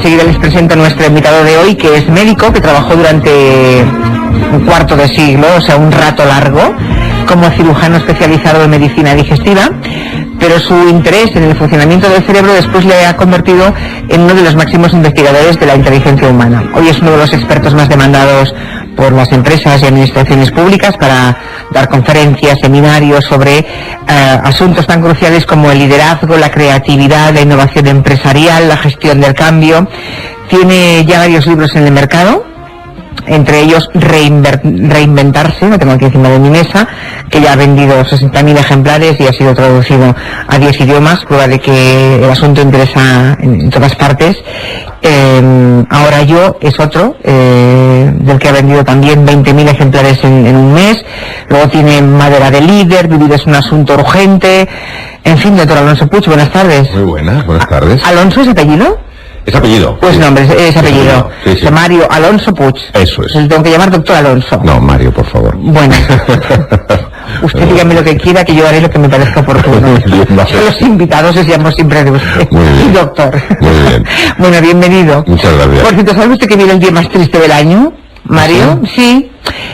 Enseguida les presento a nuestro invitado de hoy, que es médico, que trabajó durante un cuarto de siglo, o sea, un rato largo, como cirujano especializado en medicina digestiva, pero su interés en el funcionamiento del cerebro después le ha convertido en uno de los máximos investigadores de la inteligencia humana. Hoy es uno de los expertos más demandados por las empresas y administraciones públicas para dar conferencias, seminarios sobre asuntos tan cruciales como el liderazgo, la creatividad, la innovación empresarial, la gestión del cambio. Tiene ya varios libros en el mercado, entre ellos Reinventarse, lo tengo aquí encima de mi mesa, que ya ha vendido 60.000 ejemplares y ha sido traducido a 10 idiomas, prueba de que el asunto interesa en todas partes. Ahora Yo es otro, del que ha vendido también 20.000 ejemplares en un mes. Luego tiene Madera de líder, Vivir es un asunto urgente. En fin, doctor Alonso Puig, buenas tardes. Muy buenas tardes. ¿Alonso es apellido? Es apellido. Pues sí. Nombre, es apellido. Sí, sí. Mario Alonso Puig. Eso es. Le tengo que llamar doctor Alonso. No, Mario, por favor. Bueno. Usted dígame lo que quiera, que yo haré lo que me parezca oportuno. Los invitados les llamo siempre de usted. Muy bien. Y doctor. Muy bien. Bueno, bienvenido. Muchas gracias. Por cierto, ¿sabe usted que viene el día más triste del año, Mario? ¿Sí?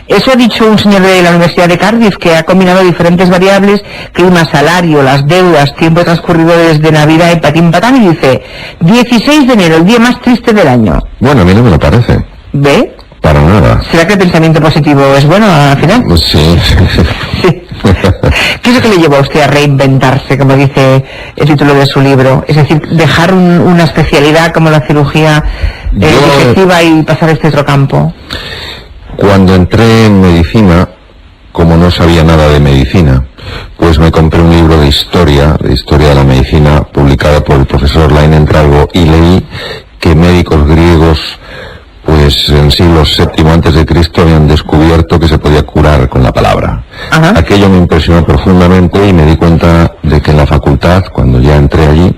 Eso ha dicho un señor de la Universidad de Cardiff, que ha combinado diferentes variables: clima, salario, las deudas, tiempo transcurrido desde Navidad y patín patán, y dice 16 de enero, el día más triste del año. Bueno, a mí no me lo parece. ¿Ve? Para nada. ¿Será que el pensamiento positivo es bueno al final? Pues sí. Sí. ¿Qué es lo que le llevó a usted a reinventarse, como dice el título de su libro? Es decir, dejar una especialidad como la cirugía digestiva y pasar a este otro campo. Cuando entré en medicina, como no sabía nada de medicina, pues me compré un libro de historia de la medicina, publicado por el profesor Lain Entralgo, y leí que médicos griegos, pues en el siglo VII antes de Cristo, habían descubierto que se podía curar con la palabra. Ajá. Aquello me impresionó profundamente y me di cuenta de que en la facultad, cuando ya entré allí,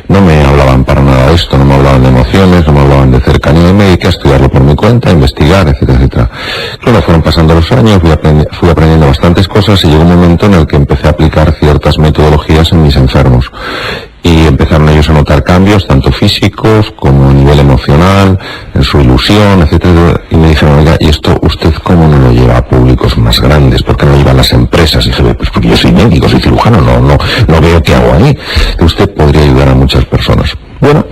no me hablaban para nada de esto, no me hablaban de emociones, no me hablaban de cercanía, y me dediqué a estudiarlo por mi cuenta, a investigar, etcétera, etcétera. Claro, fueron pasando los años, fui aprendiendo bastantes cosas y llegó un momento en el que empecé a aplicar ciertas metodologías en mis enfermos. Y empezaron ellos a notar cambios, tanto físicos como a nivel emocional, en su ilusión, etcétera. Y me dijeron, oiga, ¿y esto usted cómo no lo lleva a públicos más grandes? ¿Por qué no lo lleva a las empresas? Y dije, pues porque yo soy médico, soy cirujano, no veo qué hago ahí. Usted podría ayudar a muchas personas. Bueno,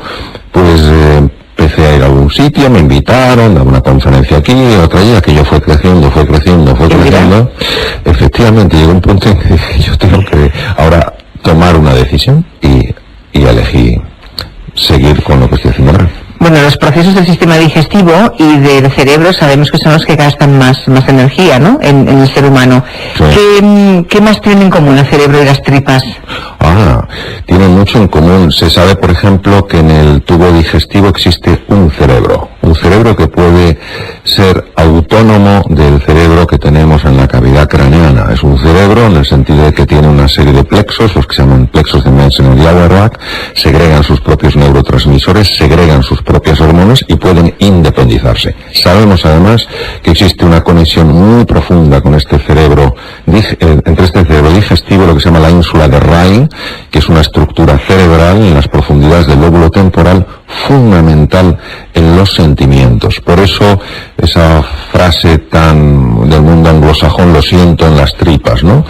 pues empecé a ir a algún sitio, me invitaron a una conferencia aquí, otra allá, que yo fue creciendo. Efectivamente, llegó un punto en que yo tengo que ahora tomar una decisión y elegí seguir con lo que estoy haciendo ahora. Bueno, los procesos del sistema digestivo y del cerebro sabemos que son los que gastan más energía, ¿no?, en el ser humano. Sí. ¿Qué más tienen en común el cerebro y las tripas? Tienen mucho en común. Se sabe, por ejemplo, que en el tubo digestivo existe un cerebro que puede ser autónomo del cerebro que tenemos en la cavidad craneana. Es un cerebro en el sentido de que tiene una serie de plexos, los que se llaman plexos de Mensen y Auerbach, segregan sus propios neurotransmisores, segregan sus propias hormonas y pueden independizarse. Sabemos además que existe una conexión muy profunda con este cerebro, entre este cerebro digestivo, lo que se llama la ínsula de Ryle, que es una estructura cerebral en las profundidades del lóbulo temporal fundamental en los sentimientos. Por eso esa frase tan del mundo anglosajón, lo siento en las tripas, ¿no?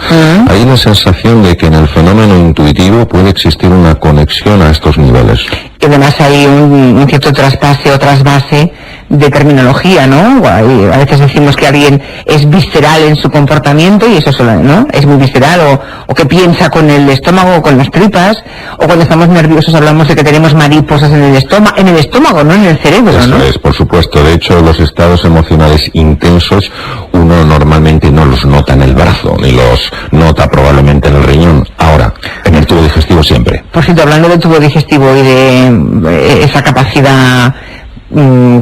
Hay una sensación de que en el fenómeno intuitivo puede existir una conexión a estos niveles. Y además hay un cierto traspase o trasvase de terminología, ¿no? A veces decimos que alguien es visceral en su comportamiento y eso solo, ¿no? Es muy visceral, o que piensa con el estómago o con las tripas, o cuando estamos nerviosos hablamos de que tenemos mariposas en el estómago, no en el cerebro, ¿no? Eso es, por supuesto. De hecho, los estados emocionales intensos uno normalmente no los nota en el brazo, ni los nota probablemente en el riñón. Ahora, en el tubo digestivo siempre. Por cierto, hablando del tubo digestivo y de esa capacidad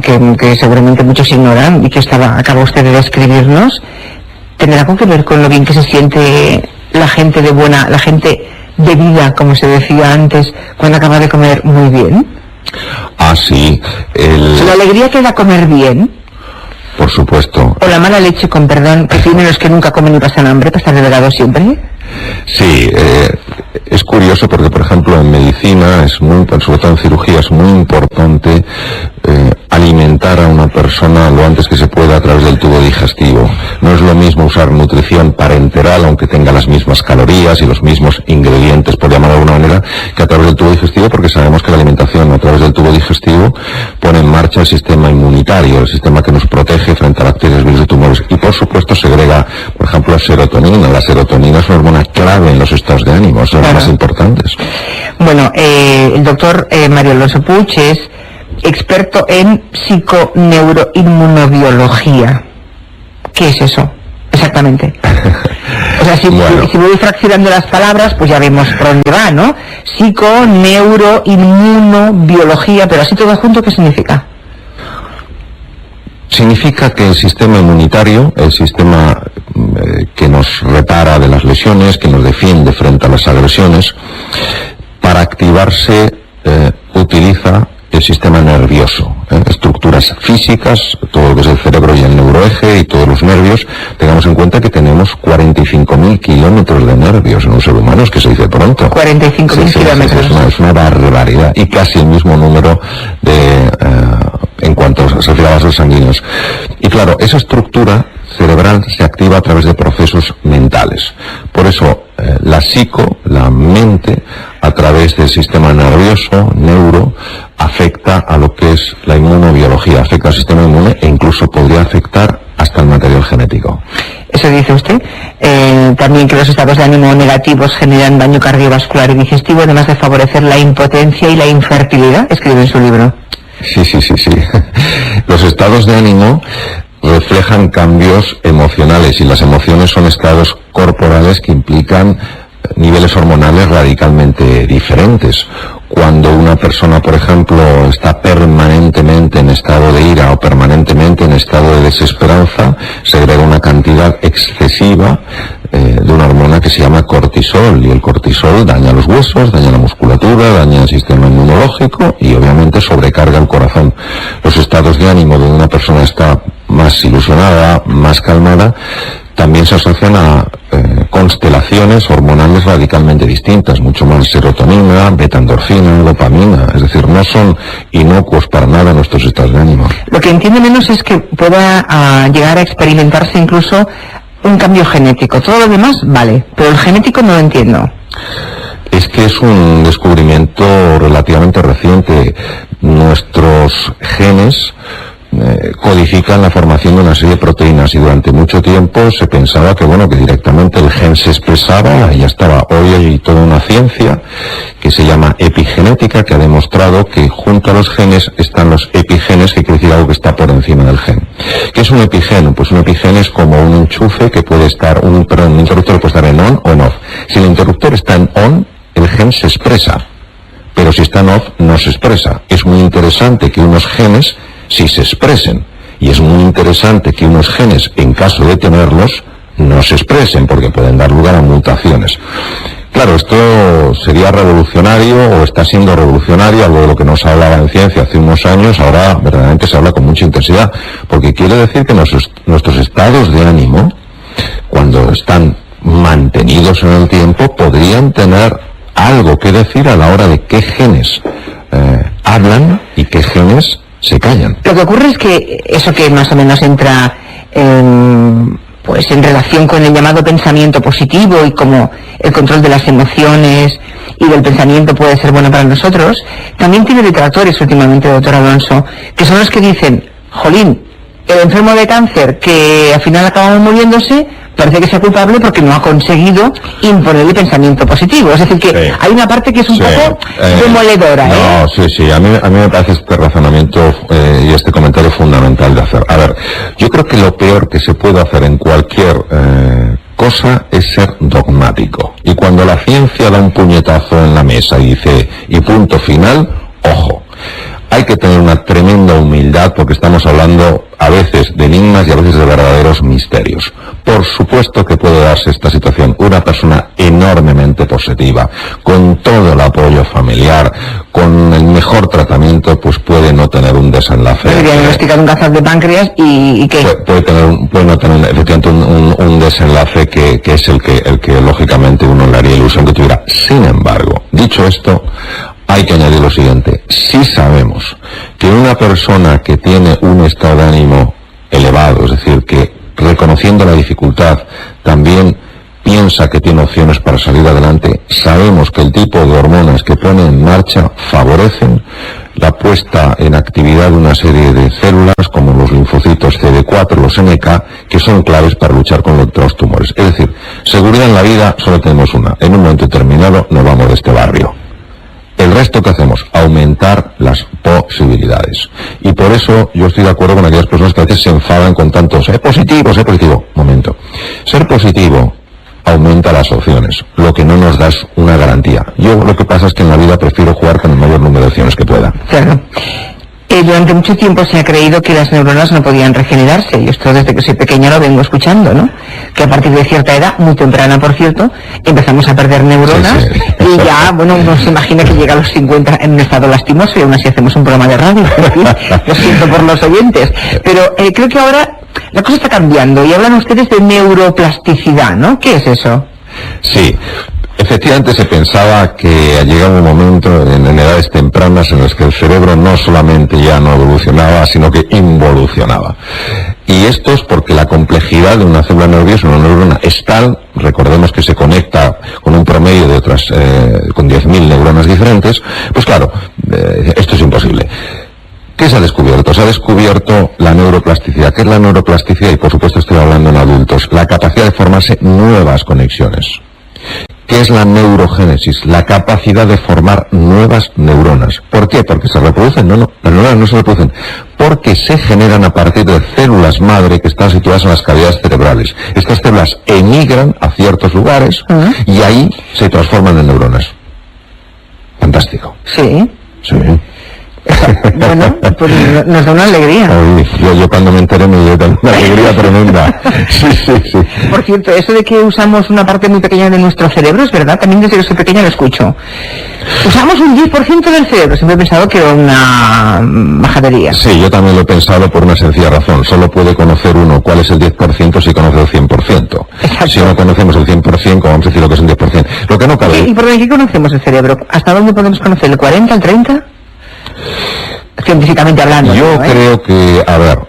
que seguramente muchos ignoran y que acaba usted de describirnos, ¿tendrá algo que ver con lo bien que se siente la gente de vida, como se decía antes, cuando acaba de comer muy bien? Sí. ¿La alegría que da comer bien? Por supuesto. ¿O la mala leche, con perdón, que tienen los que nunca comen y pasan hambre, para estar delgado siempre? Sí, Es curioso porque, por ejemplo, en medicina, sobre todo en cirugía, es muy importante alimentar a una persona lo antes que se pueda a través del tubo digestivo. No es lo mismo usar nutrición parenteral, aunque tenga las mismas calorías y los mismos ingredientes, por llamarlo de alguna manera, que a través del tubo digestivo, porque sabemos que la alimentación a través del tubo digestivo pone en marcha el sistema inmunitario, el sistema que nos protege frente a bacterias, virus y tumores. Y, por supuesto, segrega, por ejemplo, serotonina. La serotonina es una hormona clave en los estados de ánimo, son las más importantes. Bueno, el doctor Mario Alonso Puig es experto en psiconeuroinmunobiología. ¿Qué es eso? Exactamente. O sea, si voy fraccionando las palabras, pues ya vemos por dónde va, ¿no? Psiconeuroinmunobiología, pero así todo junto, ¿qué significa? Significa que el sistema inmunitario, el sistema que nos repara de las lesiones, que nos defiende frente a las agresiones, para activarse utiliza el sistema nervioso, estructuras físicas, todo lo que es el cerebro y el neuroeje y todos los nervios. Tengamos en cuenta que tenemos 45.000 kilómetros de nervios en un ser humano, es que se dice pronto. 45.000 kilómetros. Es una barbaridad, y casi el mismo número en cuanto se refiere a vasos sanguíneos. Y claro, esa estructura cerebral se activa a través de procesos mentales. Por eso, la mente, a través del sistema nervioso, afecta a lo que es la inmunobiología, afecta al sistema inmune e incluso podría afectar hasta el material genético. Eso dice usted. También que los estados de ánimo negativos generan daño cardiovascular y digestivo, además de favorecer la impotencia y la infertilidad, escribe en su libro. Sí. Los estados de ánimo reflejan cambios emocionales, y las emociones son estados corporales que implican niveles hormonales radicalmente diferentes. Cuando una persona, por ejemplo, está permanentemente en estado de ira o permanentemente en estado de desesperanza, segrega una cantidad excesiva de una hormona que se llama cortisol, y el cortisol daña los huesos, daña la musculatura, daña el sistema inmunológico y obviamente sobrecarga el corazón. Los estados de ánimo de una persona está más ilusionada, más calmada, también se asocian a constelaciones hormonales radicalmente distintas, mucho más serotonina, beta-endorfina, dopamina, es decir, no son inocuos para nada nuestros estados de ánimo. Lo que entiendo menos es que pueda llegar a experimentarse incluso un cambio genético. Todo lo demás, vale, pero el genético no lo entiendo. Es que es un descubrimiento relativamente reciente. Nuestros genes codifican la formación de una serie de proteínas, y durante mucho tiempo se pensaba que directamente el gen se expresaba y ya estaba. Hoy hay toda una ciencia que se llama epigenética, que ha demostrado que junto a los genes están los epigenes, que quiere decir algo que está por encima del gen. ¿Qué es un epigen? Pues un epigen es como un enchufe que puede estar, un interruptor puede estar en on o en off. Si el interruptor está en on, el gen se expresa, pero si está en off, no se expresa. Es muy interesante que unos genes sí se expresen, y es muy interesante que unos genes, en caso de tenerlos, no se expresen, porque pueden dar lugar a mutaciones. Claro, esto sería revolucionario, o está siendo revolucionario, algo de lo que no se hablaba en ciencia hace unos años, ahora verdaderamente se habla con mucha intensidad, porque quiere decir que nuestros estados de ánimo, cuando están mantenidos en el tiempo, podrían tener algo que decir a la hora de qué genes hablan y qué genes se callan. Lo que ocurre es que eso que más o menos entra en relación con el llamado pensamiento positivo, y como el control de las emociones y del pensamiento puede ser bueno para nosotros, también tiene detractores últimamente, doctor Alonso, que son los que dicen, jolín, el enfermo de cáncer que al final acaba muriéndose parece que sea culpable porque no ha conseguido imponer el pensamiento positivo. Es decir, que hay una parte que es un poco demoledora. No, sí, a mí me parece este razonamiento y este comentario fundamental de hacer. A ver, yo creo que lo peor que se puede hacer en cualquier cosa es ser dogmático. Y cuando la ciencia da un puñetazo en la mesa y dice, y punto final, ojo. Hay que tener una tremenda humildad, porque estamos hablando a veces de enigmas y a veces de verdaderos misterios. Por supuesto que puede darse esta situación. Una persona enormemente positiva, con todo el apoyo familiar, con con el mejor tratamiento pues puede no tener un desenlace. Podría diagnosticar un cáncer de páncreas y ¿qué? Puede no tener efectivamente un desenlace que es el que lógicamente uno le haría ilusión que tuviera. Sin embargo, dicho esto, hay que añadir lo siguiente: si sabemos que una persona que tiene un estado de ánimo elevado, es decir, que reconociendo la dificultad también piensa que tiene opciones para salir adelante, sabemos que el tipo de hormonas que pone en marcha favorecen la puesta en actividad de una serie de células como los linfocitos CD4, los NK, que son claves para luchar contra los tumores. Es decir, seguridad en la vida solo tenemos una. En un momento determinado nos vamos de este barrio. El resto que hacemos, aumentar las posibilidades. Y por eso yo estoy de acuerdo con aquellas personas que a veces se enfadan con tanto ser positivo, ser positivo. Momento. Ser positivo aumenta las opciones, lo que no nos da es una garantía. Yo lo que pasa es que en la vida prefiero jugar con el mayor número de opciones que pueda. Claro. Durante mucho tiempo se ha creído que las neuronas no podían regenerarse, y esto desde que soy pequeña lo vengo escuchando, ¿no? Que a partir de cierta edad, muy temprana por cierto, empezamos a perder neuronas, sí. Y ya, bueno, uno se imagina que llega a los 50 en un estado lastimoso y aún así hacemos un programa de radio. Lo siento por los oyentes, pero creo que ahora la cosa está cambiando y hablan ustedes de neuroplasticidad, ¿no? ¿Qué es eso? Sí. Efectivamente se pensaba que llegaba un momento en edades tempranas en las que el cerebro no solamente ya no evolucionaba, sino que involucionaba. Y esto es porque la complejidad de una célula nerviosa, una neurona, es tal, recordemos que se conecta con un promedio de otras, con 10.000 neuronas diferentes, pues claro, esto es imposible. ¿Qué se ha descubierto? Se ha descubierto la neuroplasticidad. ¿Qué es la neuroplasticidad? Y por supuesto estoy hablando en adultos. La capacidad de formarse nuevas conexiones. ¿Qué es la neurogénesis? La capacidad de formar nuevas neuronas. ¿Por qué? ¿Porque se reproducen? No, las neuronas no se reproducen. Porque se generan a partir de células madre que están situadas en las cavidades cerebrales. Estas células emigran a ciertos lugares y ahí se transforman en neuronas. Fantástico. Sí. Sí. Bueno, pues nos da una alegría. Ay, yo cuando me enteré me dio una alegría tremenda. Sí. Por cierto, eso de que usamos una parte muy pequeña de nuestro cerebro, es verdad, también desde que soy pequeña lo escucho. Usamos un 10% del cerebro, siempre he pensado que era una majadería. Sí, yo también lo he pensado por una sencilla razón. Solo puede conocer uno cuál es el 10% si conoce el 100%. Exacto. Si no conocemos el 100%, ¿cómo vamos a decir lo que es un 10%? Lo que no cabe... ¿Y por qué conocemos el cerebro? ¿Hasta dónde podemos conocer? ¿El 40, el 30? Científicamente hablando. Yo creo que, a ver,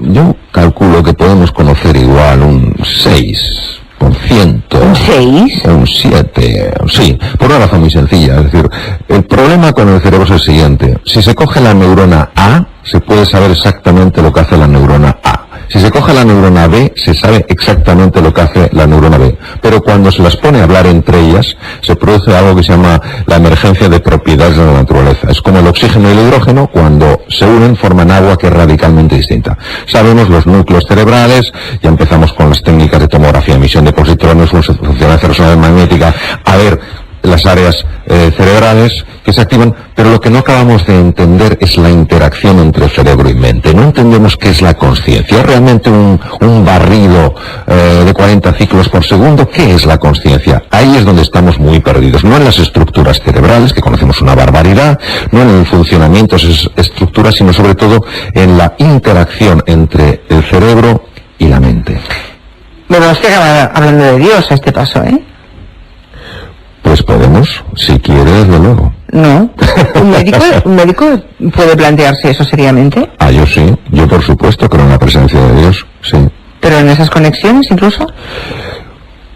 yo calculo que podemos conocer igual un 6%. ¿Un 6? Un 7, sí, por una razón muy sencilla. Es decir, el problema con el cerebro es el siguiente. Si se coge la neurona A, se puede saber exactamente lo que hace la neurona A. Si se coge la neurona B, se sabe exactamente lo que hace la neurona B. Pero cuando se las pone a hablar entre ellas, se produce algo que se llama la emergencia de propiedades de la naturaleza. Es como el oxígeno y el hidrógeno, cuando se unen forman agua que es radicalmente distinta. Sabemos los núcleos cerebrales, ya empezamos con las técnicas de tomografía, emisión de positrones, funcionalidad resonancia magnética, a ver las áreas cerebrales que se activan, pero lo que no acabamos de entender es la interacción entre cerebro y mente. No entendemos qué es la consciencia. ¿Es realmente un barrido de 40 ciclos por segundo? ¿Qué es la consciencia? Ahí es donde estamos muy perdidos. No en las estructuras cerebrales, que conocemos una barbaridad, no en el funcionamiento de esas estructuras, sino sobre todo en la interacción entre el cerebro y la mente. Bueno, usted acaba hablando de Dios a este paso, ¿eh? Pues podemos, si quiere, desde luego. No. ¿Un médico puede plantearse eso seriamente? Ah, yo sí. Yo, por supuesto, creo en la presencia de Dios, sí. ¿Pero en esas conexiones incluso?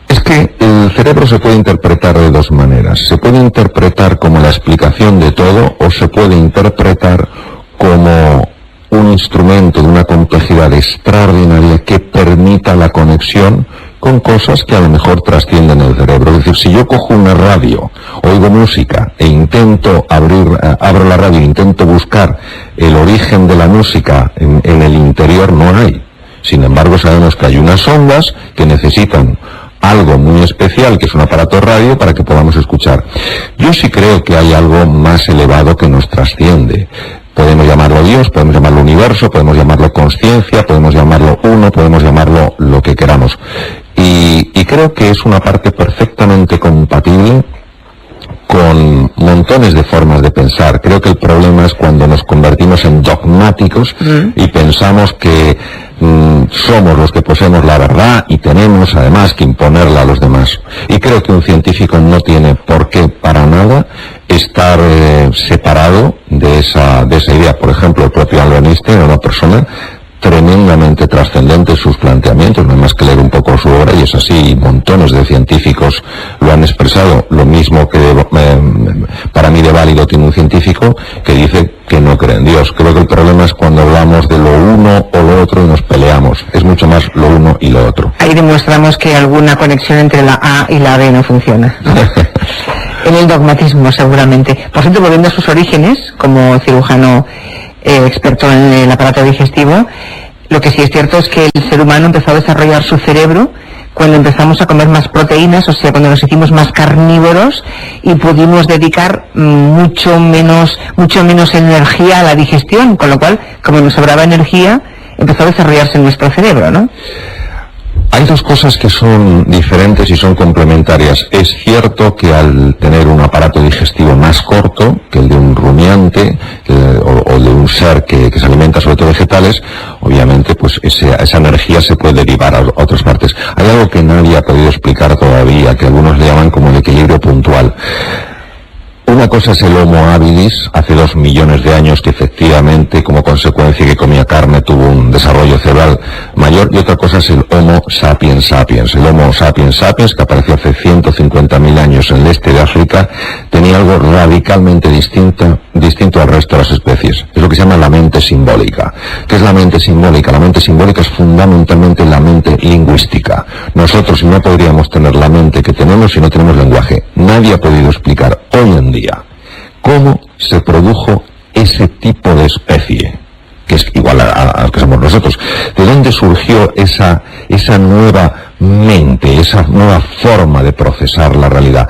Es que el cerebro se puede interpretar de dos maneras. Se puede interpretar como la explicación de todo o se puede interpretar como un instrumento de una complejidad extraordinaria que permita la conexión con cosas que a lo mejor trascienden el cerebro. Es decir, si yo cojo una radio, oigo música e intento abro la radio e intento buscar el origen de la música en el interior, no hay. Sin embargo, sabemos que hay unas ondas que necesitan algo muy especial, que es un aparato radio, para que podamos escuchar. Yo sí creo que hay algo más elevado que nos trasciende. Podemos llamarlo Dios, podemos llamarlo universo, podemos llamarlo consciencia, podemos llamarlo uno, podemos llamarlo lo que queramos. Y creo que es una parte perfectamente compatible con montones de formas de pensar. pensar. Creo que el problema es cuando nos convertimos en dogmáticos y pensamos que somos los que poseemos la verdad y tenemos además que imponerla a los demás. Y creo que un científico no tiene por qué para nada estar separado de esa idea. Por ejemplo, el propio Albert Einstein era una persona tremendamente trascendente en sus planteamientos, no hay más que leer un poco su obra y es así, montones de científicos lo han expresado, lo mismo que para mí de válido tiene un científico que dice que no cree en Dios. Creo que el problema es cuando hablamos de lo uno o lo otro y nos peleamos, es mucho más lo uno y lo otro. Ahí demostramos que alguna conexión entre la A y la B no funciona, ¿no? En el dogmatismo seguramente. Por cierto, volviendo a sus orígenes, como cirujano experto en el aparato digestivo, lo que sí es cierto es que el ser humano empezó a desarrollar su cerebro cuando empezamos a comer más proteínas, o sea, cuando nos hicimos más carnívoros y pudimos dedicar mucho menos energía a la digestión, con lo cual, como nos sobraba energía, empezó a desarrollarse nuestro cerebro, ¿no? Hay dos cosas que son diferentes y son complementarias. Es cierto que al tener un aparato digestivo más corto que el de un rumiante o de un ser que se alimenta sobre todo vegetales, obviamente pues esa energía se puede derivar a otras partes. Hay algo que nadie ha podido explicar todavía, que algunos le llaman como el equilibrio puntual. Una cosa es el Homo habilis, hace 2 millones de años, que efectivamente, como consecuencia que comía carne, tuvo un desarrollo cerebral mayor, y otra cosa es el Homo sapiens sapiens. El Homo sapiens sapiens, que apareció hace 150.000 años en el este de África, tenía algo radicalmente distinto al resto de las especies. Es lo que se llama la mente simbólica. ¿Qué es la mente simbólica? La mente simbólica es fundamentalmente la mente lingüística. Nosotros no podríamos tener la mente que tenemos si no tenemos lenguaje. Nadie ha podido explicar hoy en día cómo se produjo ese tipo de especie, que es igual a lo que somos nosotros. ¿De dónde surgió esa nueva mente, esa nueva forma de procesar la realidad?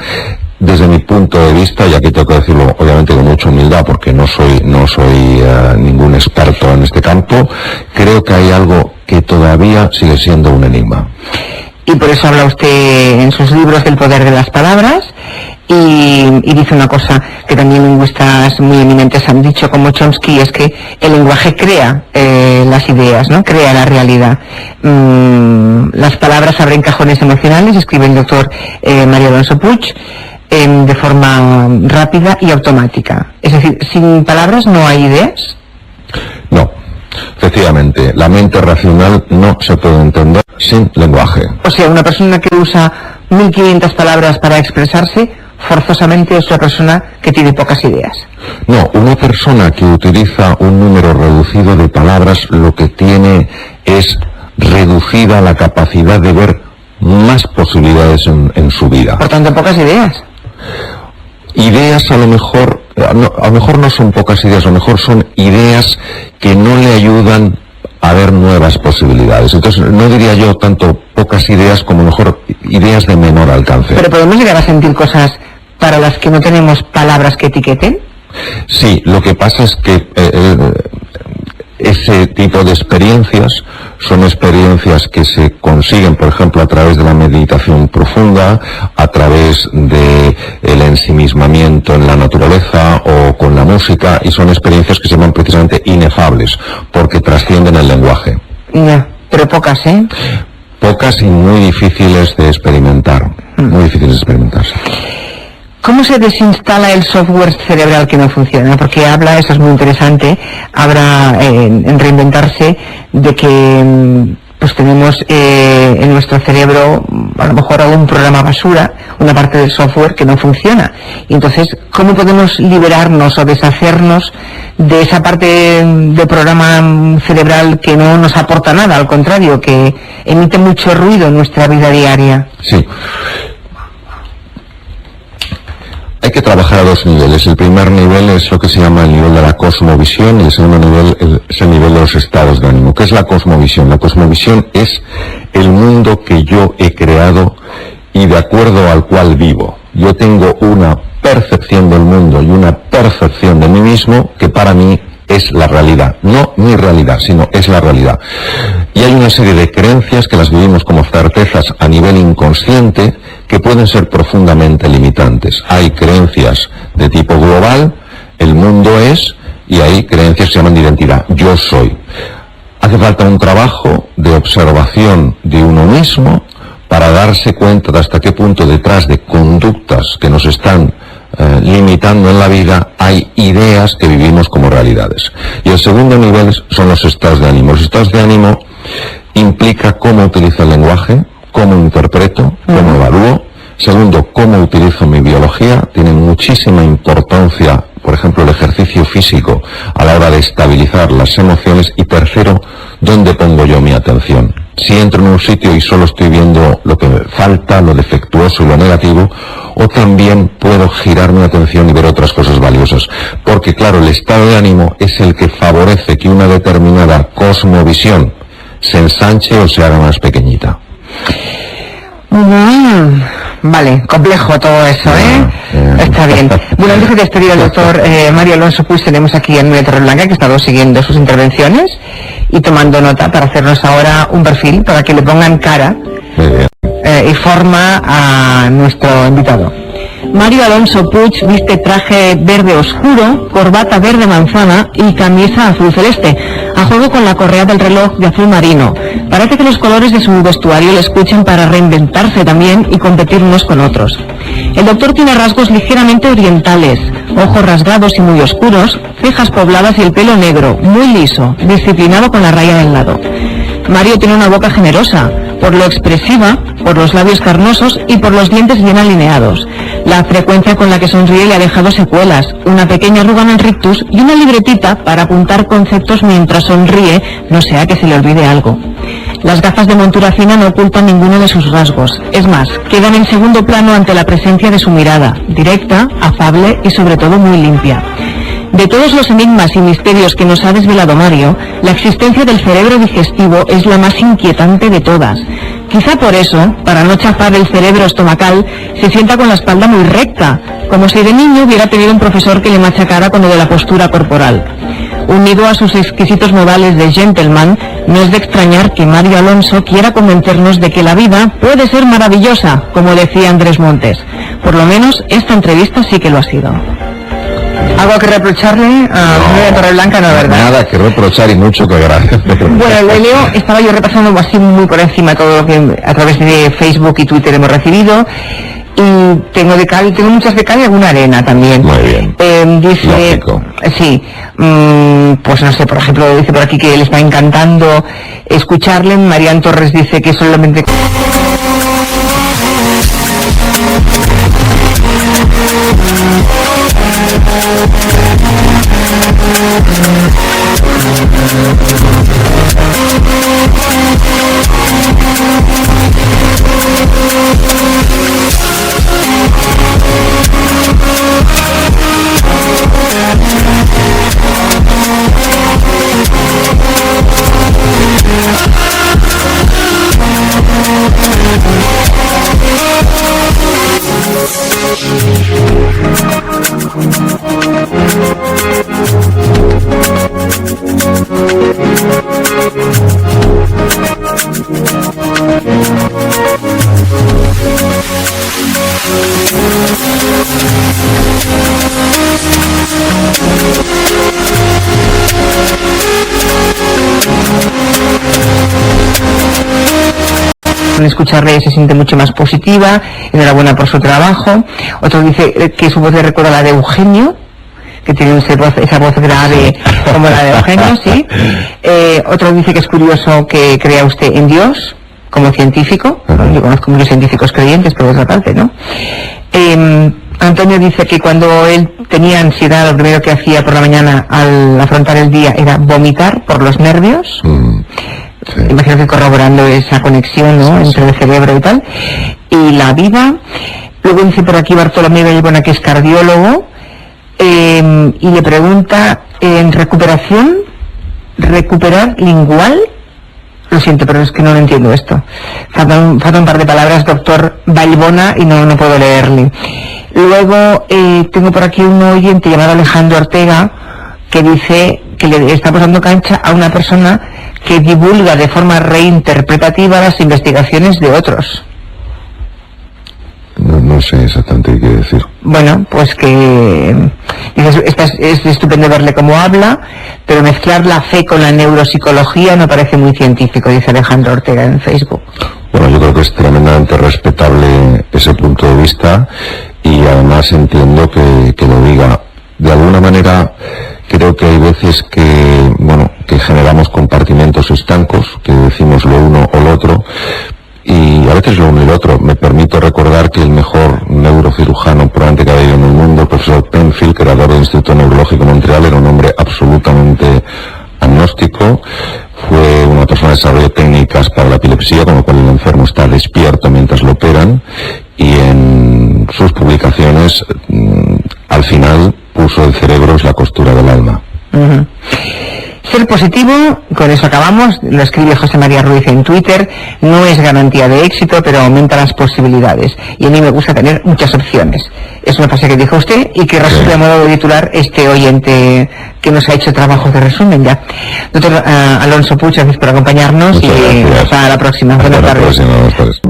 Desde mi punto de vista, y aquí tengo que decirlo obviamente con mucha humildad porque no soy ningún experto en este campo, creo que hay algo que todavía sigue siendo un enigma. Y por eso habla usted en sus libros del poder de las palabras y dice una cosa que también lingüistas muy eminentes han dicho, como Chomsky, es que el lenguaje crea las ideas, ¿no? Crea la realidad. Las palabras abren cajones emocionales, escribe el doctor Mario Alonso Puig, de forma rápida y automática. Es decir, sin palabras no hay ideas. No. Efectivamente, la mente racional no se puede entender sin lenguaje. O sea, una persona que usa 1500 palabras para expresarse, forzosamente es una persona que tiene pocas ideas. No, una persona que utiliza un número reducido de palabras lo que tiene es reducida la capacidad de ver más posibilidades en su vida. Por tanto, pocas ideas. Ideas a lo mejor no son pocas ideas, a lo mejor son ideas que no le ayudan a ver nuevas posibilidades. Entonces, no diría yo tanto pocas ideas como mejor ideas de menor alcance. ¿Pero podemos llegar a sentir cosas para las que no tenemos palabras que etiqueten? Sí, lo que pasa es que ese tipo de experiencias son experiencias que se consiguen, por ejemplo, a través de la meditación profunda, a través de el ensimismamiento en la naturaleza o con la música, y son experiencias que se llaman precisamente inefables, porque trascienden el lenguaje. Ya, pero pocas, ¿eh? Pocas y muy difíciles de experimentar, muy difíciles de experimentarse. ¿Cómo se desinstala el software cerebral que no funciona? Porque habla, eso es muy interesante, habla en reinventarse de que pues tenemos en nuestro cerebro a lo mejor algún programa basura, una parte del software que no funciona. Y entonces, ¿cómo podemos liberarnos o deshacernos de esa parte del programa cerebral que no nos aporta nada, al contrario, que emite mucho ruido en nuestra vida diaria? Sí. Hay que trabajar a 2 niveles. El primer nivel es lo que se llama el nivel de la cosmovisión y el segundo nivel es el nivel de los estados de ánimo. ¿Qué es la cosmovisión? La cosmovisión es el mundo que yo he creado y de acuerdo al cual vivo. Yo tengo una percepción del mundo y una percepción de mí mismo que para mí es la realidad. No mi realidad, sino es la realidad. Y hay una serie de creencias que las vivimos como certezas a nivel inconsciente que pueden ser profundamente limitantes. Hay creencias de tipo global el mundo es, y hay creencias que se llaman de identidad, yo soy. Hace falta un trabajo de observación de uno mismo para darse cuenta de hasta qué punto detrás de conductas que nos están limitando en la vida hay ideas que vivimos como realidades. Y el segundo nivel son los estados de ánimo. Los estados de ánimo implica cómo utilizo el lenguaje, cómo interpreto, cómo evalúo. Segundo, cómo utilizo mi biología. Tiene muchísima importancia, por ejemplo, el ejercicio físico a la hora de estabilizar las emociones. Y tercero, dónde pongo yo mi atención. Si entro en un sitio y solo estoy viendo lo que me falta, lo defectuoso y lo negativo, o también puedo girar mi atención y ver otras cosas valiosas. Porque claro, el estado de ánimo es el que favorece que una determinada cosmovisión se ensanche o se haga más pequeñita. Vale, complejo todo eso, Está bien. Bueno, antes de despedir al doctor Mario Alonso Puig, tenemos aquí en Nueva Torreblanca, que ha estado siguiendo sus intervenciones y tomando nota para hacernos ahora un perfil para que le pongan cara y forma a nuestro invitado. Mario Alonso Puig viste traje verde oscuro, corbata verde manzana y camisa azul celeste, a juego con la correa del reloj de azul marino. Parece que los colores de su vestuario le escuchan para reinventarse también y competir unos con otros. El doctor tiene rasgos ligeramente orientales, ojos rasgados y muy oscuros, cejas pobladas y el pelo negro, muy liso, disciplinado con la raya del lado. Mario tiene una boca generosa, por lo expresiva, por los labios carnosos y por los dientes bien alineados. La frecuencia con la que sonríe le ha dejado secuelas, una pequeña arruga en el rictus y una libretita para apuntar conceptos mientras sonríe, no sea que se le olvide algo. Las gafas de montura fina no ocultan ninguno de sus rasgos. Es más, quedan en segundo plano ante la presencia de su mirada, directa, afable y sobre todo muy limpia. De todos los enigmas y misterios que nos ha desvelado Mario, la existencia del cerebro digestivo es la más inquietante de todas. Quizá por eso, para no chafar el cerebro estomacal, se sienta con la espalda muy recta, como si de niño hubiera tenido un profesor que le machacara con lo de la postura corporal. Unido a sus exquisitos modales de gentleman, no es de extrañar que Mario Alonso quiera convencernos de que la vida puede ser maravillosa, como decía Andrés Montes. Por lo menos esta entrevista sí que lo ha sido. ¿Algo que reprocharle a Nueva Torreblanca? No, ¿verdad? Nada que reprochar y mucho que agradecer. Bueno, Leo, estaba yo repasando así muy por encima todo lo que a través de Facebook y Twitter hemos recibido. Y tengo muchas de cal y alguna arena también. Muy bien. Dice, lógico. Sí, pues no sé, por ejemplo, dice por aquí que le está encantando escucharle. Marian Torres dice que solamente... escucharle se siente mucho más positiva, enhorabuena por su trabajo. Otro dice que su voz le recuerda a la de Eugenio, que tiene esa voz grave como la de Eugenio, sí. Otro dice que es curioso que crea usted en Dios como científico. Yo conozco muchos científicos creyentes, pero de otra parte, ¿no? Antonio dice que cuando él tenía ansiedad, lo primero que hacía por la mañana al afrontar el día era vomitar por los nervios. Sí. Imagino que corroborando esa conexión, ¿no? Entre el cerebro y tal. Y la vida. Luego dice por aquí Bartolomé Bellbona, que es cardiólogo, y le pregunta, en recuperar lingual. Lo siento, pero es que no lo entiendo esto. Falta un par de palabras, doctor Bellbona, y no puedo leerle. Luego tengo por aquí un oyente llamado Alejandro Ortega, que dice que le está pasando cancha a una persona que divulga de forma reinterpretativa las investigaciones de otros. No sé exactamente qué quiere decir. Bueno, pues que Dices, es estupendo verle cómo habla, pero mezclar la fe con la neuropsicología no parece muy científico, dice Alejandro Ortega en Facebook. Bueno, yo creo que es tremendamente respetable ese punto de vista y además entiendo que lo diga. De alguna manera creo que hay veces que, bueno, que generamos compartimentos estancos, que decimos lo uno o lo otro, y a veces lo uno y lo otro. Me permito recordar que el mejor neurocirujano probablemente que ha habido en el mundo, el profesor Penfield, creador del Instituto Neurológico de Montreal, era un hombre absolutamente agnóstico, fue una persona que desarrolló técnicas para la epilepsia, con lo cual el enfermo está despierto mientras lo operan, y en sus publicaciones al final puso el cerebro es la costura del alma. Uh-huh. Ser positivo, con eso acabamos, lo escribe José María Ruiz en Twitter, no es garantía de éxito, pero aumenta las posibilidades. Y a mí me gusta tener muchas opciones. Es una frase que dijo usted y que resulta a modo de titular este oyente que nos ha hecho trabajo de resumen ya. Doctor Alonso Puig, gracias por acompañarnos. Muchas y gracias. hasta la próxima. Hasta Buenas la tardes. próxima. Buenas tardes.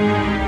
Música